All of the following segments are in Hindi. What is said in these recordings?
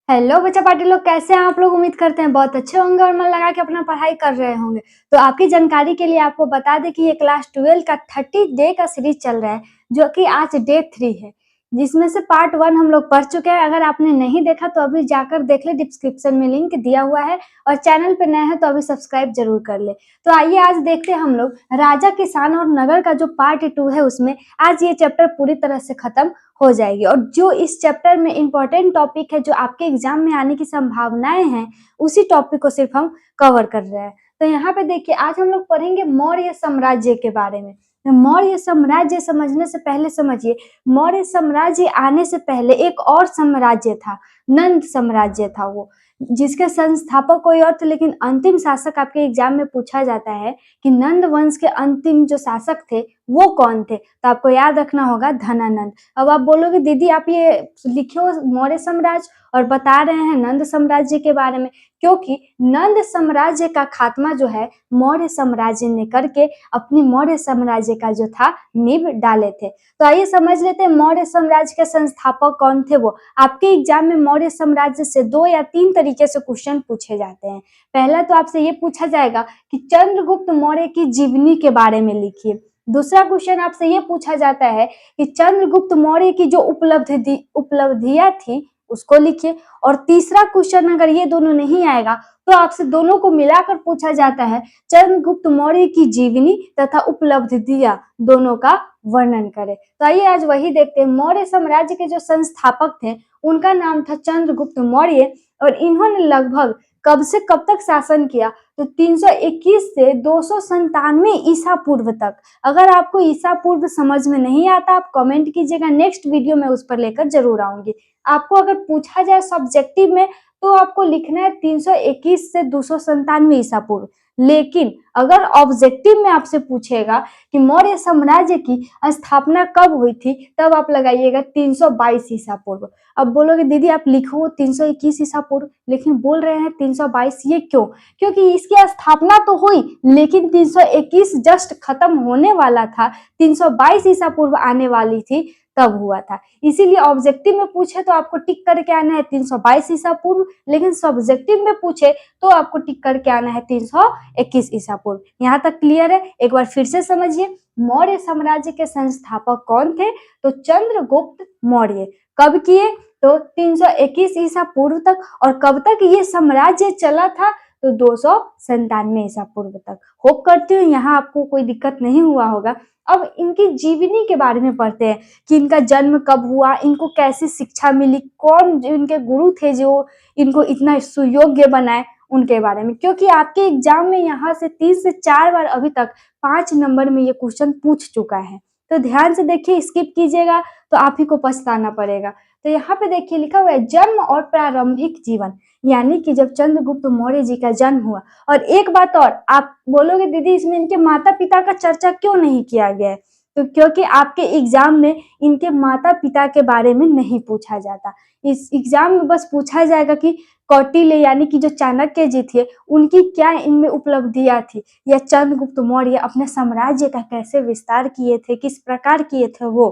हेलो बच्चा पार्टी लोग, कैसे हैं आप लोग? उम्मीद करते हैं बहुत अच्छे होंगे और मन लगा के अपना पढ़ाई कर रहे होंगे। तो आपकी जानकारी के लिए आपको बता दें कि ये क्लास 12 का 30 डे का सीरीज चल रहा है, जो कि आज डे 3 है, जिसमें से पार्ट 1 हम लोग पढ़ चुके हैं। अगर आपने नहीं देखा तो अभी जाकर देख ले, डिस्क्रिप्शन में लिंक दिया हुआ है। और चैनल पे नए हैं तो अभी सब्सक्राइब जरूर कर ले। तो आइए आज देखते हैं हम लोग राजा, किसान और नगर का जो पार्ट 2 है, उसमें आज ये चैप्टर पूरी तरह से खत्म हो जाएगी। और जो इस चैप्टर में इंपॉर्टेंट टॉपिक है, जो आपके एग्जाम में आने की संभावनाएं हैं, उसी टॉपिक को सिर्फ हम कवर कर रहे हैं। तो यहाँ पे देखिए, आज हम लोग पढ़ेंगे मौर्य साम्राज्य के बारे में। मौर्य साम्राज्य समझने से पहले समझिए, मौर्य साम्राज्य आने से पहले एक और साम्राज्य था, नंद साम्राज्य था वो, जिसके संस्थापक कोई और थे, लेकिन अंतिम शासक आपके एग्जाम में पूछा जाता है कि नंद वंश के अंतिम जो शासक थे वो कौन थे। तो आपको याद रखना होगा धनानंद। अब आप बोलोगे दीदी आप ये लिखे हो मौर्य साम्राज्य और बता रहे हैं नंद साम्राज्य के बारे में, क्योंकि नंद साम्राज्य का खात्मा जो है मौर्य साम्राज्य ने करके अपनी मौर्य साम्राज्य का जो था नींव डाले थे। तो आइए समझ लेते हैं मौर्य साम्राज्य के संस्थापक कौन थे वो। आपके एग्जाम में मौर्य साम्राज्य से 2 या 3 तरीके से क्वेश्चन पूछे जाते हैं। पहला तो आपसे ये पूछा जाएगा कि चंद्रगुप्त मौर्य की जीवनी के बारे में लिखिए। दूसरा क्वेश्चन आपसे ये पूछा जाता है कि चंद्रगुप्त मौर्य की जो उपलब्धियां थी उसको लिखिए। और तीसरा क्वेश्चन अगर ये दोनों नहीं आएगा तो आपसे दोनों को मिलाकर पूछा जाता है चंद्रगुप्त मौर्य की जीवनी तथा उपलब्धियां दोनों का वर्णन करें। तो आइए आज वही देखते हैं। मौर्य साम्राज्य के जो संस्थापक थे उनका नाम था चंद्रगुप्त मौर्य, और इन्होंने लगभग कब से कब तक शासन किया, तो 321 से 297 ईसा पूर्व तक। अगर आपको ईसा पूर्व समझ में नहीं आता आप कमेंट कीजिएगा, नेक्स्ट वीडियो में उस पर लेकर जरूर आऊंगी। आपको अगर पूछा जाए सब्जेक्टिव में तो आपको लिखना है 321 से 297 ईसा पूर्व। लेकिन अगर ऑब्जेक्टिव में आपसे पूछेगा कि मौर्य साम्राज्य की स्थापना कब हुई थी, तब आप लगाइएगा 322 ईसा पूर्व। अब बोलोगे दीदी आप लिखो 321 ईसा पूर्व, लेकिन बोल रहे हैं 322, ये क्यों? क्योंकि इसकी स्थापना तो हुई लेकिन 321 जस्ट खत्म होने वाला था, 322 ईसा पूर्व आने वाली थी तब हुआ था। इसीलिए ऑब्जेक्टिव में पूछे तो आपको टिक करके आना है 322 ईसा पूर्व, लेकिन सब्जेक्टिव में पूछे तो आपको टिक करके आना है 321 ईसा पूर्व। यहाँ तक क्लियर है? एक बार फिर से समझिए, मौर्य साम्राज्य के संस्थापक कौन थे? तो चंद्रगुप्त मौर्य। कब किए? तो 321 ईसा पूर्व तक। और कब तक ये साम्राज्य चला था? तो 297 ईसा पूर्व तक। होप करती हूँ यहाँ आपको कोई दिक्कत नहीं हुआ होगा। अब इनकी जीवनी के बारे में पढ़ते हैं कि इनका जन्म कब हुआ, इनको कैसी शिक्षा मिली, कौन इनके गुरु थे जो इनको इतना सुयोग्य बनाए, उनके बारे में। क्योंकि आपके एग्जाम में यहाँ से 3 से 4 बार अभी तक 5 नंबर में ये क्वेश्चन पूछ चुका है। तो ध्यान से देखिए, स्किप कीजिएगा तो आप ही को पछताना पड़ेगा। तो यहाँ पे देखिए लिखा हुआ है जन्म और प्रारंभिक जीवन, यानी कि जब चंद्रगुप्त मौर्य जी का जन्म हुआ। और एक बात और, आप बोलोगे दीदी इसमें इनके माता पिता का चर्चा क्यों नहीं किया गया है? तो क्योंकि आपके एग्जाम में इनके माता पिता के बारे में नहीं पूछा जाता। इस एग्जाम में बस पूछा जाएगा कि कौटिल्य यानी कि जो चाणक्य जी थे उनकी क्या इनमें उपलब्धियां थी, या चंद्रगुप्त मौर्य अपने साम्राज्य का कैसे विस्तार किए थे, किस प्रकार किए थे वो।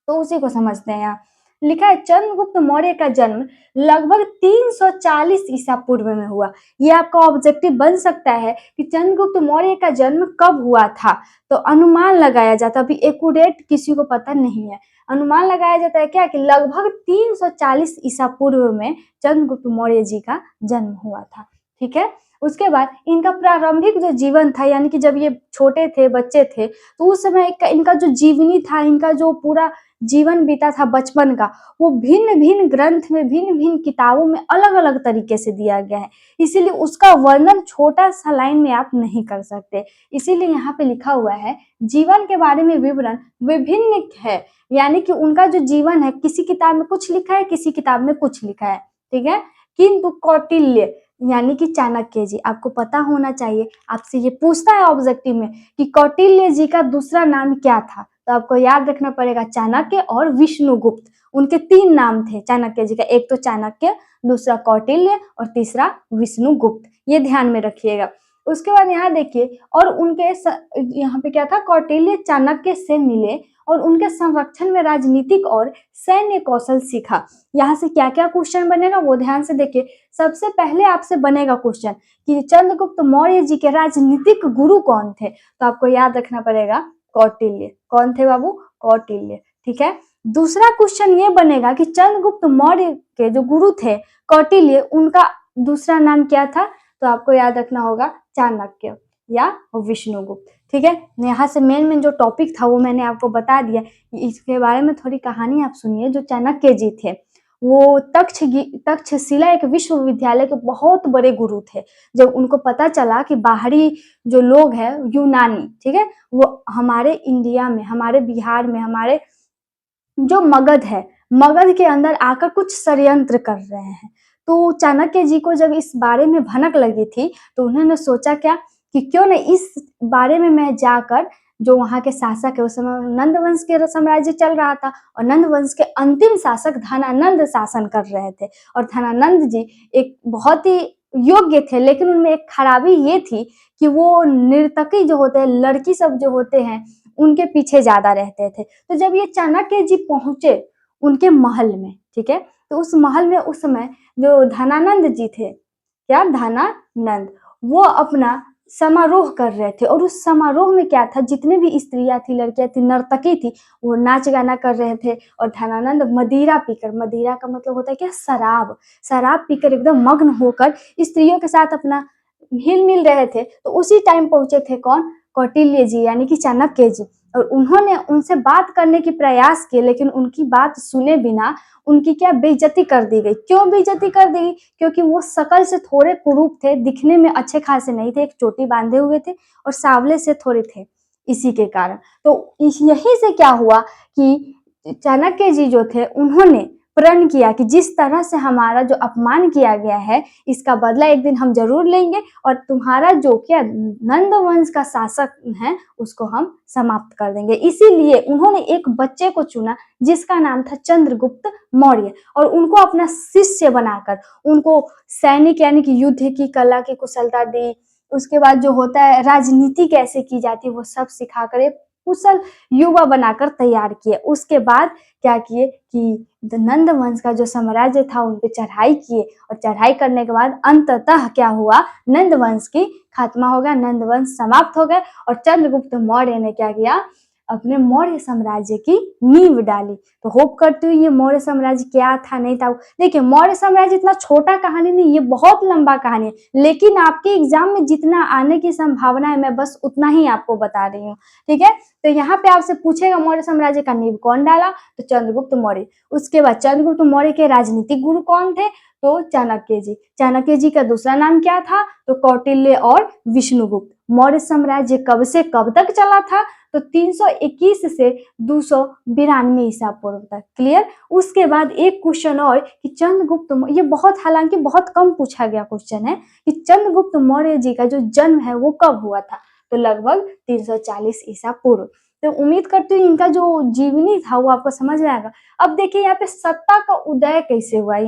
तो उसी को समझते हैं यहाँ। लिखा है चंद्रगुप्त मौर्य का जन्म लगभग 340 ईसा पूर्व में हुआ। ये आपका ऑब्जेक्टिव बन सकता है कि चंद्रगुप्त मौर्य का जन्म कब हुआ था। तो अनुमान लगाया जाता, अभी एक्यूरेट किसी को पता नहीं है, अनुमान लगाया जाता है क्या कि लगभग 340 ईसा पूर्व में चंद्रगुप्त मौर्य जी का जन्म हुआ था। ठीक है। उसके बाद इनका प्रारंभिक जो जीवन था, यानी कि जब ये छोटे थे, बच्चे थे, तो उस समय इनका जो जीवनी था, इनका जो पूरा जीवन बीता था बचपन का, वो भिन्न भिन्न ग्रंथ में, भिन्न भिन्न किताबों में अलग अलग तरीके से दिया गया है। इसीलिए उसका वर्णन छोटा सा लाइन में आप नहीं कर सकते। इसीलिए यहाँ पे लिखा हुआ है जीवन के बारे में विवरण विभिन्न है, यानी कि उनका जो जीवन है किसी किताब में कुछ लिखा है, किसी किताब में कुछ लिखा है। ठीक है। किंतु कौटिल्य यानी कि चाणक्य जी, आपको पता होना चाहिए, आपसे ये पूछता है ऑब्जेक्टिव में कि कौटिल्य जी का दूसरा नाम क्या था। तो आपको याद रखना पड़ेगा चाणक्य और विष्णुगुप्त, उनके 3 नाम थे चाणक्य जी का। एक तो चाणक्य, दूसरा कौटिल्य और तीसरा विष्णुगुप्त। ये ध्यान में रखिएगा। उसके बाद यहाँ देखिए, और उनके यहाँ पे क्या था, कौटिल्य चाणक्य से मिले और उनके संरक्षण में राजनीतिक और सैन्य कौशल सीखा। यहाँ से क्या क्या क्वेश्चन बनेगा वो ध्यान से देखिए। सबसे पहले आपसे बनेगा क्वेश्चन कि चंद्रगुप्त मौर्य जी के राजनीतिक गुरु कौन थे, तो आपको याद रखना पड़ेगा कौटिल्य। कौन थे बाबू? कौटिल्य। ठीक है। दूसरा क्वेश्चन ये बनेगा कि चंद्रगुप्त मौर्य के जो गुरु थे कौटिल्य, उनका दूसरा नाम क्या था, तो आपको याद रखना होगा चाणक्य या विष्णुगुप्त। ठीक है। यहाँ से मेन जो टॉपिक था वो मैंने आपको बता दिया। इसके बारे में थोड़ी कहानी आप सुनिए। जो चाणक्य जी थे वो तक्षशिला एक विश्वविद्यालय के बहुत बड़े गुरु थे। जब उनको पता चला कि बाहरी जो लोग हैं यूनानी, ठीक है, वो हमारे इंडिया में, हमारे बिहार में, हमारे जो मगध है, मगध के अंदर आकर कुछ षड्यंत्र कर रहे हैं, तो चाणक्य जी को जब इस बारे में भनक लगी थी तो उन्होंने सोचा क्या कि क्यों न इस बारे में मैं जाकर, जो वहां के शासक है, उस समय नंद वंश के साम्राज्य चल रहा था और नंद वंश के अंतिम शासक धनानंद शासन कर रहे थे। और धनानंद जी एक बहुत ही योग्य थे, लेकिन उनमें एक खराबी ये थी कि वो नर्तकी जो होते हैं, लड़की सब जो होते हैं, उनके पीछे ज्यादा रहते थे। तो जब ये चाणक्य जी पहुंचे उनके महल में, ठीक है, तो उस महल में उस समय जो धनानंद जी थे, क्या धनानंद, वो अपना समारोह कर रहे थे। और उस समारोह में क्या था, जितने भी स्त्रियां थी, लड़कियां थी, नर्तकी थी, वो नाच गाना कर रहे थे। और धनानंद मदिरा पीकर, मदिरा का मतलब होता है क्या, शराब, शराब पीकर एकदम मग्न होकर स्त्रियों के साथ अपना हिल मिल रहे थे। तो उसी टाइम पहुंचे थे कौन, कौटिल्य जी यानी कि चाणक्य जी। और उन्होंने उनसे बात करने की प्रयास किए, लेकिन उनकी बात सुने बिना उनकी क्या बेइज्जती कर दी गई। क्यों बेइज्जती कर दी? क्योंकि वो शकल से थोड़े कुरूप थे, दिखने में अच्छे खासे नहीं थे, एक चोटी बांधे हुए थे और सांवले से थोड़े थे, इसी के कारण। तो यही से क्या हुआ कि चाणक्य जी जो थे उन्होंने प्रण किया कि जिस तरह से हमारा जो अपमान किया गया है, इसका बदला एक दिन हम जरूर लेंगे और तुम्हारा जो क्या नंद वंश का शासक है उसको हम समाप्त कर देंगे। इसीलिए उन्होंने एक बच्चे को चुना जिसका नाम था चंद्रगुप्त मौर्य, और उनको अपना शिष्य बनाकर उनको सैनिक यानी कि युद्ध की कला की कुशलता दी। उसके बाद जो होता है राजनीति कैसे की जाती है वो सब सिखाकर एक कुशल युवा बनाकर तैयार किए। उसके बाद क्या किए कि नंद वंश का जो साम्राज्य था उन पे चढ़ाई किए, और चढ़ाई करने के बाद अंततः क्या हुआ, नंद वंश की खात्मा हो गया, नंद वंश समाप्त हो गए। और चंद्रगुप्त मौर्य ने क्या किया, अपने मौर्य साम्राज्य की नींव डाली। तो होप करती हूँ ये मौर्य साम्राज्य क्या था नहीं था। देखिए मौर्य साम्राज्य इतना छोटा कहानी नहीं, ये बहुत लंबा कहानी है, लेकिन आपके एग्जाम में जितना आने की संभावना है मैं बस उतना ही आपको बता रही हूँ। ठीक है। तो यहाँ पे आपसे पूछेगा मौर्य साम्राज्य का नींव कौन डाला, तो चंद्रगुप्त मौर्य। उसके बाद चंद्रगुप्त मौर्य के राजनीतिक गुरु कौन थे, तो चाणक्य जी। चाणक्य जी का दूसरा नाम क्या था, तो कौटिल्य और विष्णुगुप्त। मौर्य साम्राज्य कब से कब तक चला था, तो 321 से 292 ईसा पूर्व तक। क्लियर। उसके बाद एक क्वेश्चन और कि चंद्रगुप्त, ये बहुत हालांकि बहुत कम पूछा गया क्वेश्चन है कि चंद्रगुप्त मौर्य जी का जो जन्म है वो कब हुआ था, तो लगभग 340 ईसा पूर्व। तो उम्मीद करती हूँ इनका जो जीवनी था वो आपको समझ में आएगा। अब देखिए यहाँ पे सत्ता का उदय कैसे हुआ,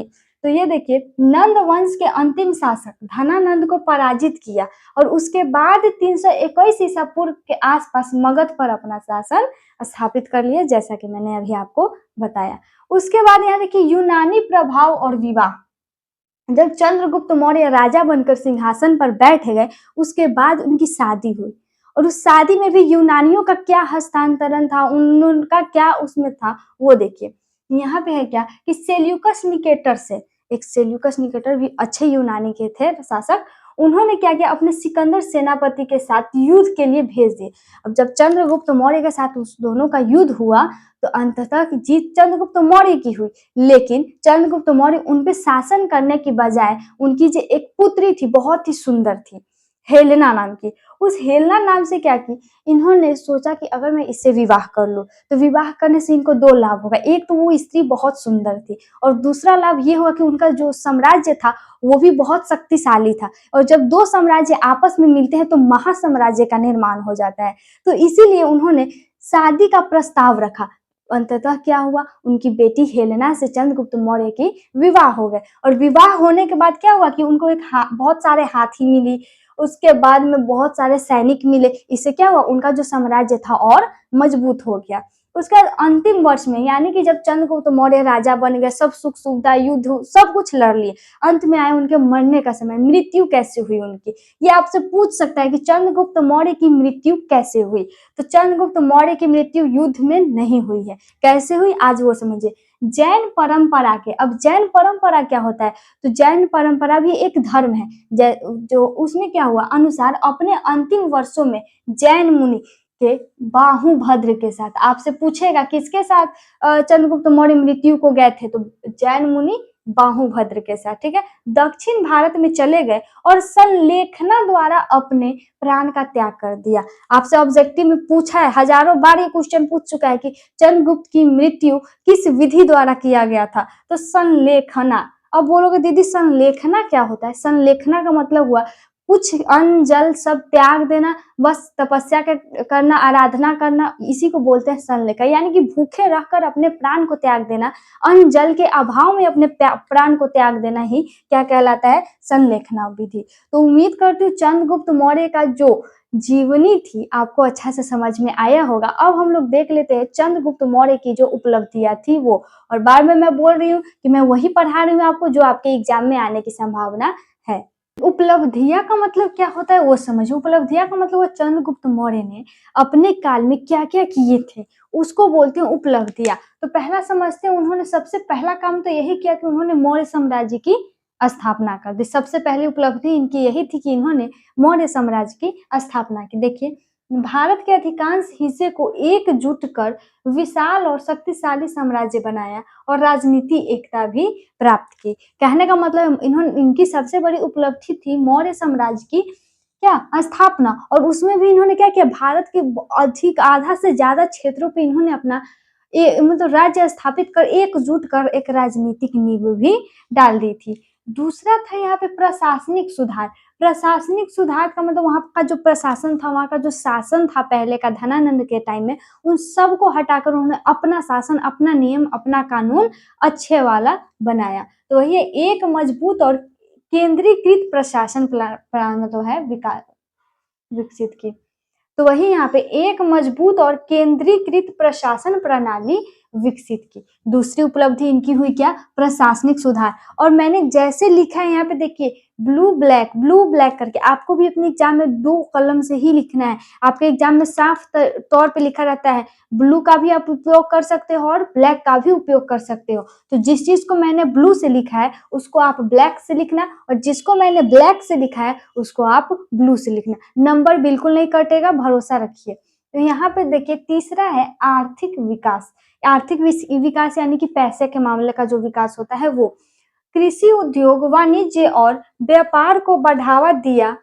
तो ये देखिए नंद वंश के अंतिम शासक धनानंद को पराजित किया और उसके बाद 321 ईसा पूर्व के आसपास मगध पर अपना शासन स्थापित कर लिया, जैसा कि मैंने अभी आपको बताया। उसके बाद यहाँ देखिए यूनानी प्रभाव और विवाह। जब चंद्रगुप्त मौर्य राजा बनकर सिंहासन पर बैठ गए उसके बाद उनकी शादी हुई, और उस शादी में भी यूनानियों का क्या हस्तांतरण था, उनका क्या उसमें था वो देखिए। यहाँ पे है क्या कि सेल्यूकस निकेटर से, एक सेल्यूकस निकेटर भी अच्छे यूनानी के थे शासक, उन्होंने क्या किया, अपने सिकंदर सेनापति के साथ युद्ध के लिए भेज दिए। अब जब चंद्रगुप्त मौर्य के साथ उस दोनों का युद्ध हुआ तो अंततः जीत चंद्रगुप्त मौर्य की हुई, लेकिन चंद्रगुप्त मौर्य उन पे शासन करने की बजाय उनकी जो एक पुत्री थी बहुत ही सुंदर थी, हेलेना नाम की, उस हेलेना नाम से क्या की, इन्होंने सोचा कि अगर मैं इससे विवाह कर लूं तो विवाह करने से इनको दो लाभ होगा। एक तो वो स्त्री बहुत सुंदर थी और दूसरा लाभ ये हुआ कि उनका जो साम्राज्य था वो भी बहुत शक्तिशाली था, और जब दो साम्राज्य आपस में मिलते हैं तो महासाम्राज्य का निर्माण हो जाता है। तो इसीलिए उन्होंने शादी का प्रस्ताव रखा। अंततः क्या हुआ, उनकी बेटी हेलेना से चंद्रगुप्त मौर्य की विवाह हो गए, और विवाह होने के बाद क्या हुआ कि उनको एक बहुत सारे हाथी मिली उसके बाद में बहुत सारे सैनिक मिले, इससे क्या हुआ, उनका जो साम्राज्य था और मजबूत हो गया। उसके बाद अंतिम वर्ष में यानी कि जब चंद्रगुप्त मौर्य राजा बन गए, सब सुख सुविधा, युद्ध सब कुछ लड़ लिए, अंत में आए उनके मरने का समय, मृत्यु कैसे हुई उनकी, ये आपसे पूछ सकता है कि चंद्रगुप्त मौर्य की मृत्यु कैसे हुई। तो चंद्रगुप्त मौर्य की मृत्यु युद्ध में नहीं हुई है। कैसे हुई आज वो समझिए। जैन परंपरा के, अब जैन परंपरा क्या होता है, तो जैन परंपरा भी एक धर्म है, जो उसमें क्या हुआ, अनुसार अपने अंतिम वर्षों में जैन मुनि के बाहुभद्र के साथ, आपसे पूछेगा किसके साथ चंद्रगुप्त मौर्य मृत्यु को गए थे, तो जैन मुनि बाहुभद्र के साथ, ठीक है, दक्षिण भारत में चले गए और संलेखना द्वारा अपने प्राण का त्याग कर दिया। आपसे ऑब्जेक्टिव में पूछा है, हजारों बार ये क्वेश्चन पूछ चुका है कि चंद्रगुप्त की मृत्यु किस विधि द्वारा किया गया था, तो संलेखना। अब बोलोगे दीदी संलेखना क्या होता है, संलेखना का मतलब हुआ कुछ अन्न जल सब त्याग देना, बस तपस्या करना, आराधना करना, इसी को बोलते हैं संलेखन, यानी कि भूखे रहकर अपने प्राण को त्याग देना, अन्न जल के अभाव में अपने प्राण को त्याग देना ही क्या कहलाता है, संलेखना विधि। तो उम्मीद करती हूँ चंद्रगुप्त मौर्य का जो जीवनी थी आपको अच्छा से समझ में आया होगा। अब हम लोग देख लेते हैं चंद्रगुप्त मौर्य की जो उपलब्धियां थी वो, और बार में मैं बोल रही हूँ कि मैं वही पढ़ा रही हूँ आपको जो आपके एग्जाम में आने की संभावना है। उपलब्धियां का मतलब क्या होता है वो समझिए। उपलब्धियां का मतलब वो चंद्रगुप्त मौर्य ने अपने काल में क्या क्या किए थे उसको बोलते हैं उपलब्धियां। तो पहला समझते हैं, उन्होंने सबसे पहला काम तो यही किया कि उन्होंने मौर्य साम्राज्य की स्थापना कर दी। सबसे पहली उपलब्धि इनकी यही थी कि इन्होंने मौर्य साम्राज्य की स्थापना की। देखिए, भारत के अधिकांश हिस्से को एकजुट कर विशाल और शक्तिशाली साम्राज्य बनाया और राजनीति एकता भी प्राप्त की। कहने का मतलब इन्होंने, इनकी सबसे बड़ी उपलब्धि थी मौर्य साम्राज्य की क्या स्थापना, और उसमें भी इन्होंने क्या किया, भारत के अधिक आधा से ज्यादा क्षेत्रों पे इन्होंने अपना मतलब राज्य स्थापित कर एकजुट कर एक राजनीतिक नींव भी डाल दी थी। दूसरा था यहाँ पे प्रशासनिक सुधार। प्रशासनिक सुधार का मतलब वहां का जो प्रशासन था, वहां का जो शासन था पहले का धनानंद के टाइम में, उन सब को हटाकर उन्होंने अपना शासन, अपना नियम, अपना कानून अच्छे वाला बनाया। तो ये एक मजबूत और केंद्रीकृत प्रशासन मतलब है विकास विकसित की। तो वही यहाँ पे एक मजबूत और केंद्रीकृत प्रशासन प्रणाली विकसित की। दूसरी उपलब्धि इनकी हुई क्या, प्रशासनिक सुधार। और मैंने जैसे लिखा है यहाँ पे देखिए, ब्लू ब्लैक करके, आपको भी अपने एग्जाम में दो कलम से ही लिखना है। आपके एग्जाम में साफ तौर पे लिखा रहता है, ब्लू का भी आप उपयोग कर सकते हो और ब्लैक का भी उपयोग कर सकते हो। तो जिस चीज को मैंने ब्लू से लिखा है उसको आप ब्लैक से लिखना, और जिसको मैंने ब्लैक से लिखा है उसको आप ब्लू से लिखना। नंबर बिल्कुल नहीं कटेगा, भरोसा रखिए। तो यहाँ पे देखिए तीसरा है आर्थिक विकास। आर्थिक विकास यानी कि पैसे के मामले का जो विकास होता है वो। कृषि, उद्योग, वाणिज्य और व्यापार को बढ़ावा दिया।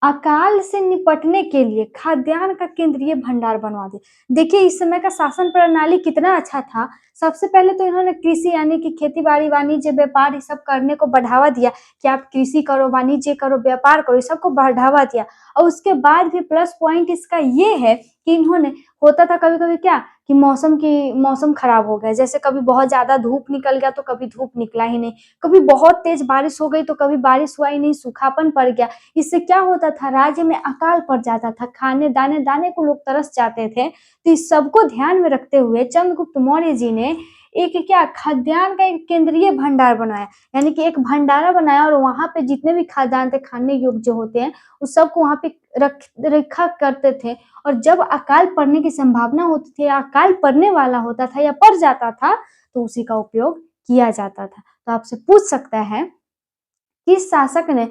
अकाल से निपटने के लिए खाद्यान्न का केंद्रीय भंडार बनवा दिया। देखिए इस समय का शासन प्रणाली कितना अच्छा था। सबसे पहले तो इन्होंने कृषि यानी कि खेती बाड़ी, वाणिज्य, व्यापार ये सब करने को बढ़ावा दिया कि आप कृषि करो, वाणिज्य करो, व्यापार करो, ये सबको बढ़ावा दिया। और उसके बाद भी प्लस पॉइंट इसका ये है कि इन्होंने, होता था कभी कभी क्या कि मौसम खराब हो गया, जैसे कभी बहुत ज्यादा धूप निकल गया तो कभी धूप निकला ही नहीं, कभी बहुत तेज बारिश हो गई तो कभी बारिश हुआ ही नहीं, सूखापन पड़ गया। इससे क्या होता था, राज्य में अकाल पड़ जाता था, खाने दाने दाने को लोग तरस जाते थे। तो इस सबको ध्यान में रखते हुए चंद्रगुप्त मौर्य जी ने एक क्या खाद्यान्न का एक केंद्रीय भंडार बनाया, यानी कि एक भंडारा बनाया, और वहां पे जितने भी खाद्यान्न थे खाने योग्य जो होते हैं उस सबको वहां पे रखा करते थे। और जब अकाल पड़ने की संभावना होती थी, अकाल पड़ने वाला होता था या पड़ जाता था, तो उसी का उपयोग किया जाता था। तो आपसे पूछ सकता है किस शासक ने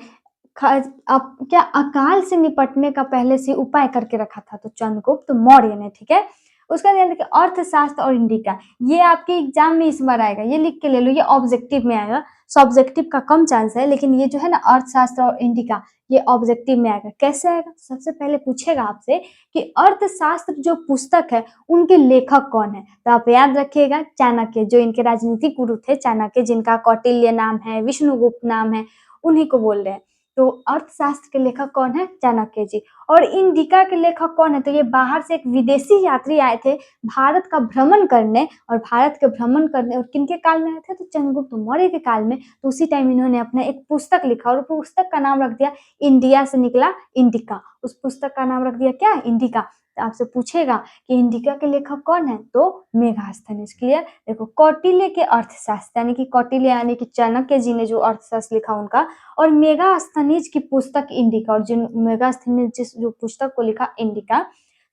क्या अकाल से निपटने का पहले से उपाय करके रखा था, तो चंद्रगुप्त मौर्य ने, ठीक है। उसका ध्यान देखिए, अर्थशास्त्र और इंडिका, ये आपके एग्जाम में इस बार आएगा, ये लिख के ले लो, ये ऑब्जेक्टिव में आएगा। सब्जेक्टिव का कम चांस है, लेकिन ये जो है ना अर्थशास्त्र और इंडिका, ये ऑब्जेक्टिव में आएगा। कैसे आएगा, सबसे पहले पूछेगा आपसे कि अर्थशास्त्र जो पुस्तक है उनके लेखक कौन है, तो आप याद रखिएगा चाणक्य, जो इनके राजनीतिक गुरु थे चाणक्य, जिनका कौटिल्य नाम है, विष्णुगुप्त नाम है, उन्हीं को बोल रहे हैं। तो अर्थशास्त्र के लेखक कौन है, चाणक्य जी। और इंडिका के लेखक कौन है? तो ये बाहर से एक विदेशी यात्री आए थे भारत का भ्रमण करने, और भारत के भ्रमण करने और किनके काल में आए थे? तो चंद्रगुप्त मौर्य के काल में। तो उसी टाइम इन्होंने अपना एक पुस्तक लिखा और पुस्तक का नाम रख दिया इंडिया से निकला इंडिका। उस पुस्तक का नाम रख दिया क्या? इंडिका। तो आपसे पूछेगा कि इंडिका के लेखक कौन है? तो मेगास्थनीज। क्लियर? देखो, कौटिल्य के अर्थशास्त्र यानी कि कौटिल्य यानी कि चाणक्य जी ने जो अर्थशास्त्र लिखा उनका, और मेगास्थनीज की पुस्तक इंडिका, और जिन मेगास्थनीज जिस जो पुस्तक को लिखा इंडिका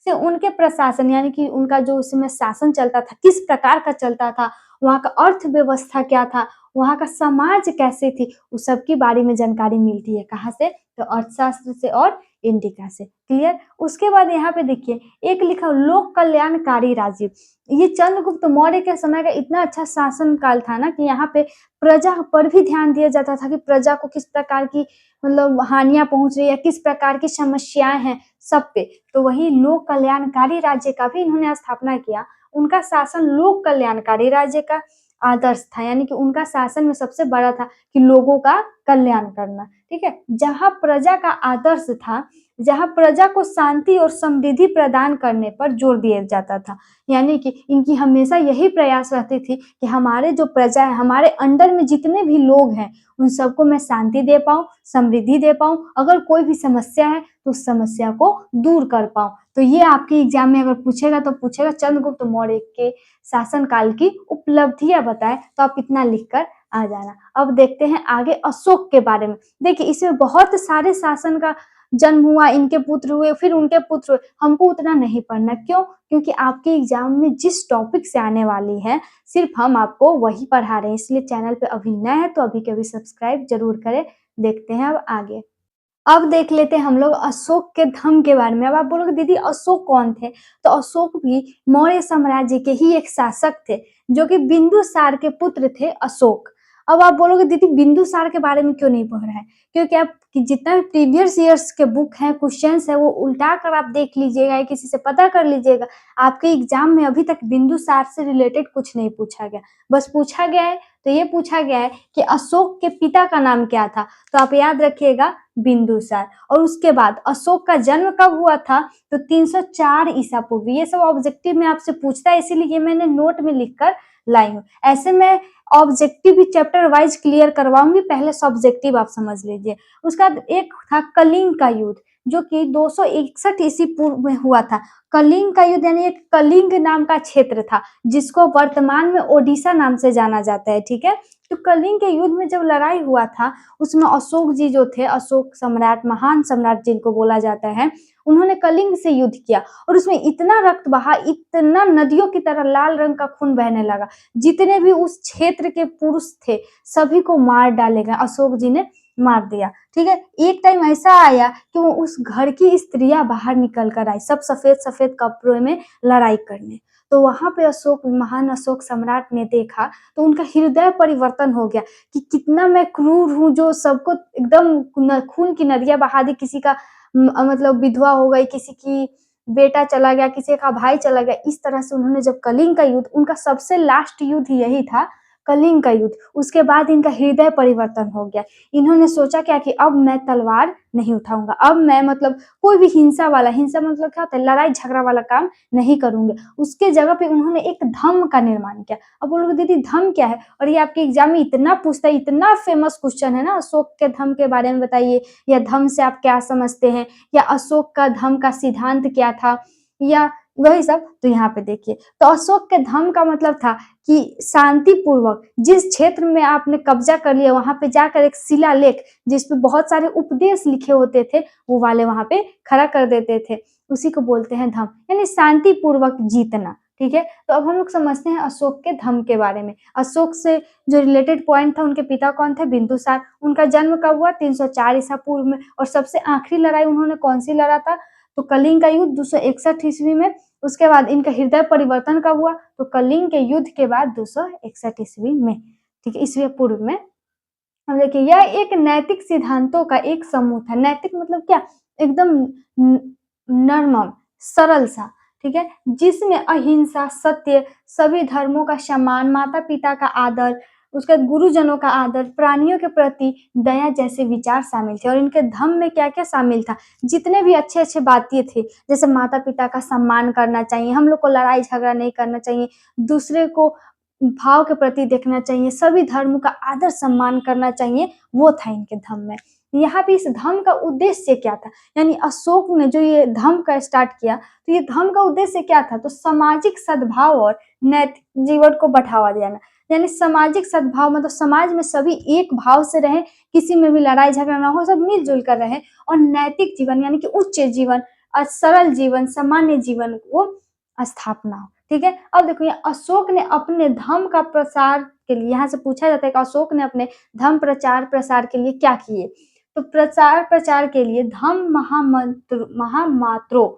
से उनके प्रशासन यानी कि उनका जो उस समय शासन चलता था किस प्रकार का चलता था, वहाँ का अर्थव्यवस्था क्या था, वहाँ का समाज कैसे थी, उस सब के बारे में जानकारी मिलती है। कहाँ से? तो अर्थशास्त्र से और इंडिका से। क्लियर? उसके बाद यहाँ पे देखिए एक लिखा लोक कल्याणकारी राज्य। ये चंद्रगुप्त मौर्य के समय का इतना अच्छा शासन काल था ना कि यहाँ पे प्रजा पर भी ध्यान दिया जाता था कि प्रजा को किस प्रकार की मतलब हानियां पहुंच रही है, किस प्रकार की समस्याएं हैं, सब पे। तो वही लोक कल्याणकारी राज्य का भी इन्होंने स्थापना किया। उनका शासन लोक कल्याणकारी राज्य का आदर्श था, यानी कि उनका शासन में सबसे बड़ा था कि लोगों का कल्याण करना। ठीक है? जहां प्रजा का आदर्श था, जहां प्रजा को शांति और समृद्धि प्रदान करने पर जोर दिया जाता था, यानी कि इनकी हमेशा यही प्रयास रहती थी कि हमारे जो प्रजा है, हमारे अंडर में जितने भी लोग हैं, उन सबको मैं शांति दे पाऊं, समृद्धि दे पाऊं, अगर कोई भी समस्या है तो उस समस्या को दूर कर पाऊं। तो ये आपके एग्जाम में अगर पूछेगा तो पूछेगा चंद्रगुप्त मौर्य के शासनकाल की उपलब्धियां बताएं, तो आप इतना लिखकर आ जाना। अब देखते हैं आगे अशोक के बारे में। देखिए इसमें बहुत सारे शासन का जन्म हुआ, इनके पुत्र हुए, फिर उनके पुत्र हुए, हमको उतना नहीं पढ़ना। क्यों? क्योंकि आपके एग्जाम में जिस टॉपिक से आने वाली है सिर्फ हम आपको वही पढ़ा रहे हैं, इसलिए चैनल पे अभी नए हैं तो अभी के अभी सब्सक्राइब जरूर करें। देखते हैं अब आगे। अब देख लेते हैं हम लोग अशोक के धम्म के बारे में। अब आप बोलोगे दीदी अशोक कौन थे? तो अशोक भी मौर्य साम्राज्य के ही एक शासक थे जो कि बिंदुसार के पुत्र थे अशोक। अब आप बोलोगे दीदी बिंदुसार के बारे में क्यों नहीं पढ़ रहे हैं? क्योंकि आप कि जितना भी प्रीवियस ईयर्स के बुक हैं, क्वेश्चंस है, वो उल्टा कर आप देख लीजिएगा या किसी से पता कर लीजिएगा। आपके एग्जाम में अभी तक बिंदुसार से रिलेटेड कुछ नहीं पूछा गया। बस पूछा गया है तो ये पूछा गया है कि अशोक के पिता का नाम क्या था, तो आप याद रखिएगा बिंदुसार। और उसके बाद अशोक का जन्म कब हुआ था? तो 304 ईसा पूर्व। ये सब ऑब्जेक्टिव में आपसे पूछता है, इसीलिए मैंने नोट में लिखकर लाई हूँ। ऐसे में ऑब्जेक्टिव भी चैप्टर वाइज क्लियर करवाऊंगी, पहले सब्जेक्टिव आप समझ लीजिए। उसका एक था कलिंग का युद्ध जो कि 261 ईस्वी पूर्व में हुआ था। कलिंग का युद्ध यानी एक कलिंग नाम का क्षेत्र था जिसको वर्तमान में ओडिशा नाम से जाना जाता है। ठीक है? तो कलिंग के युद्ध में जब लड़ाई हुआ था उसमें अशोक जी जो थे, अशोक सम्राट, महान सम्राट जिनको बोला जाता है, उन्होंने कलिंग से युद्ध किया और उसमें इतना रक्त बहा, इतना नदियों की तरह लाल रंग का खून बहने लगा। जितने भी उस क्षेत्र के पुरुष थे सभी को मार डालेगा, अशोक जी ने मार दिया। ठीक है? एक टाइम ऐसा आया कि वो उस घर की स्त्रियां बाहर निकल कर आई, सब सफेद सफेद कपड़ों में लड़ाई करने। तो वहां पे अशोक, महान अशोक सम्राट ने देखा तो उनका हृदय परिवर्तन हो गया कि कितना मैं क्रूर हूँ जो सबको एकदम खून की नदियां बहा दी। किसी का मतलब विधवा हो गई, किसी की बेटा चला गया, किसी का भाई चला गया। इस तरह से उन्होंने जब कलिंग का युद्ध, उनका सबसे लास्ट युद्ध यही था कलिंग का युद्ध, उसके बाद इनका हृदय परिवर्तन हो गया। इन्होंने सोचा क्या कि अब मैं तलवार नहीं उठाऊंगा, अब मैं मतलब कोई भी हिंसा वाला, हिंसा मतलब क्या होता है, लड़ाई झगड़ा वाला काम नहीं करूंगे। उसके जगह पे उन्होंने एक धम्म का निर्माण किया। अब बोलोगे दीदी धम्म क्या है? और ये आपके एग्जाम में इतना पूछता है, इतना फेमस क्वेश्चन है ना, अशोक के धम्म के बारे में बताइए, या धम्म से आप क्या समझते हैं, या अशोक का धम्म का सिद्धांत क्या था, या वही सब। तो यहाँ पे देखिए, तो अशोक के धम्म का मतलब था कि शांति पूर्वक जिस क्षेत्र में आपने कब्जा कर लिया वहां पे जाकर एक शिलालेख जिसपे बहुत सारे उपदेश लिखे होते थे वो वाले वहां पे खड़ा कर देते थे, उसी को बोलते हैं धम्म, यानी शांति पूर्वक जीतना। ठीक है? तो अब हम लोग समझते हैं अशोक के धम्म के बारे में। अशोक से जो रिलेटेड पॉइंट था, उनके पिता कौन थे? बिंदुसार। उनका जन्म कब हुआ? 304 ईसा पूर्व में। और सबसे आखिरी लड़ाई उन्होंने कौन सी लड़ा था? तो कलिंग का युद्ध 261 ईस्वी में। उसके बाद इनका हृदय परिवर्तन कब हुआ? तो कलिंग के युद्ध के बाद 261 ईस्वी में। ठीक है? ईस्वी पूर्व में। अब देखिए यह एक नैतिक सिद्धांतों का एक समूह था। नैतिक मतलब क्या? एकदम नर्मम, सरल सा। ठीक है? जिसमें अहिंसा, सत्य, सभी धर्मों का सम्मान, माता पिता का आदर, उसके बाद गुरुजनों का आदर, प्राणियों के प्रति दया जैसे विचार शामिल थे। और इनके धम्म में क्या-क्या शामिल था? जितने भी अच्छे-अच्छे बातें थे, जैसे माता-पिता का सम्मान करना चाहिए, हम लोग को लड़ाई-झगड़ा नहीं करना चाहिए, दूसरे को भाव के प्रति देखना चाहिए, सभी धर्म का आदर सम्मान करना चाहिए, वो था इनके धम्म में। यहाँ पे इस धम्म का उद्देश्य क्या था? यानी अशोक ने जो ये धम्म का स्टार्ट किया, तो ये धम्म का उद्देश्य क्या था? तो सामाजिक सद्भाव और नैतिक जीवन को बढ़ावा देना। यानी सामाजिक सद्भाव मतलब समाज में सभी एक भाव से रहें, किसी में भी लड़ाई झगड़ा ना हो, सब मिल-जुल कर रहें। और नैतिक जीवन यानी कि उच्च जीवन और सरल जीवन, सामान्य जीवन को स्थापना हो। ठीक है? अब देखो ये अशोक ने अपने धम्म का प्रसार के लिए, यहाँ से पूछा जाता है कि अशोक ने अपने धम्म प्रचार-प्रसार के लिए क्या किए? तो प्रचार-प्रचार के लिए धम्म महामात्रों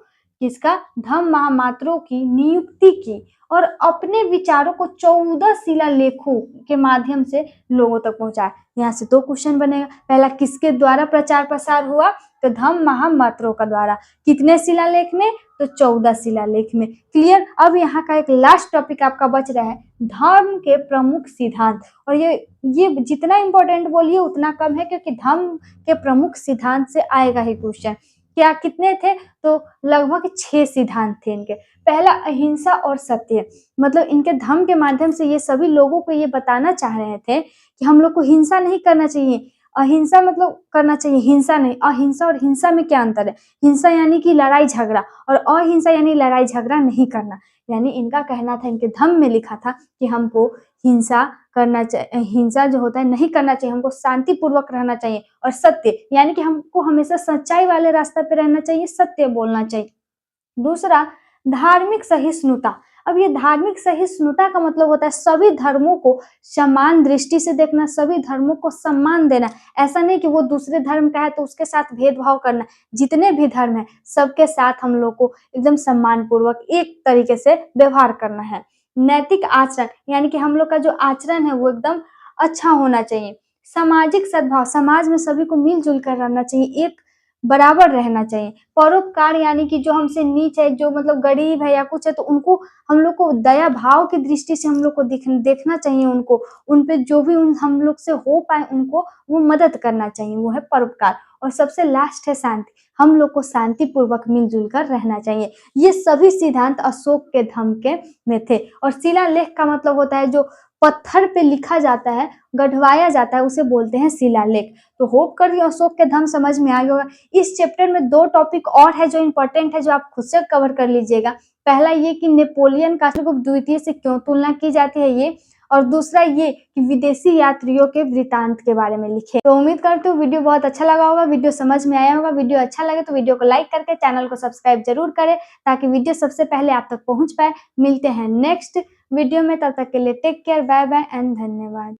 किसका? धम्म महामात्रों की नियुक्ति की और अपने विचारों को 14 शिलालेखों के माध्यम से लोगों तक पहुँचाया। यहाँ से 2 क्वेश्चन बनेगा। पहला, किसके द्वारा प्रचार-प्रसार हुआ? तो धम्म महामात्रों का द्वारा। कितने शिलालेख में? तो 14 शिलालेख में। क्लियर? अब यहाँ का एक लास्ट टॉपिक आपका बच रहा है, धर्म के प्रमुख सिद्धांत। और ये जितना इम्पोर्टेंट बोलिए उतना कम है, क्योंकि धर्म के प्रमुख सिद्धांत से आएगा ही क्वेश्चन। क्या कितने थे? तो लगभग 6 सिद्धांत थे इनके। पहला, अहिंसा और सत्य। मतलब इनके धर्म के माध्यम से ये सभी लोगों को ये बताना चाह रहे थे कि हम लोग को हिंसा नहीं करना चाहिए। अहिंसा मतलब करना चाहिए, हिंसा नहीं। अहिंसा और हिंसा में क्या अंतर है? हिंसा यानी कि लड़ाई झगड़ा और अहिंसा यानी लड़ाई झगड़ा नहीं करना। यानी इनका कहना था, इनके धम्म में लिखा था कि हमको हिंसा जो होता है नहीं करना चाहिए, हमको शांतिपूर्वक रहना चाहिए। और सत्य यानी कि हमको हमेशा सच्चाई वाले रास्ते पे रहना चाहिए, सत्य बोलना चाहिए। दूसरा, धार्मिक सहिष्णुता। अब ये धार्मिक सहिष्णुता का मतलब होता है सभी धर्मों को समान दृष्टि से देखना, सभी धर्मों को सम्मान देना। ऐसा नहीं कि वो दूसरे धर्म का है तो उसके साथ भेदभाव करना। जितने भी धर्म हैं सबके साथ हम लोग को एकदम सम्मानपूर्वक एक तरीके से व्यवहार करना है। नैतिक आचरण यानी कि हम लोग का जो आचरण है वो एकदम अच्छा होना चाहिए। सामाजिक सद्भाव, समाज में सभी को मिल-जुल कर रहना चाहिए, एक बराबर रहना चाहिए। परोपकार यानी कि जो हमसे नीच है, जो मतलब गरीब है या कुछ है, तो उनको हम लोग को दया भाव की दृष्टि से हम लोग को देखना चाहिए, उनको उन पे जो भी हम लोग से हो पाए उनको वो मदद करना चाहिए, वो है परोपकार। और सबसे लास्ट है शांति, हम लोग को शांतिपूर्वक मिलजुल कर रहना चाहिए। ये सभी सिद्धांत अशोक के धम्म के में थे। और शिलालेख का मतलब होता है जो पत्थर पे लिखा जाता है, गढ़वाया जाता है, उसे बोलते हैं शिलालेख। तो होप कर रही हूँ अशोक के धम्म समझ में आ गया होगा। इस चैप्टर में 2 टॉपिक और है जो इम्पोर्टेंट है, जो आप खुद से कवर कर लीजिएगा। पहला ये कि नेपोलियन का द्वितीय से क्यों तुलना की जाती है ये, और दूसरा ये कि विदेशी यात्रियों के वृत्तांत के बारे में लिखे। तो उम्मीद करती हूँ वीडियो बहुत अच्छा लगा होगा, वीडियो समझ में आया होगा। वीडियो अच्छा लगे तो वीडियो को लाइक करके चैनल को सब्सक्राइब जरूर करें, ताकि वीडियो सबसे पहले आप तक पहुंच पाए। मिलते हैं नेक्स्ट वीडियो में, तब तक के लिए take care, bye bye and धन्यवाद।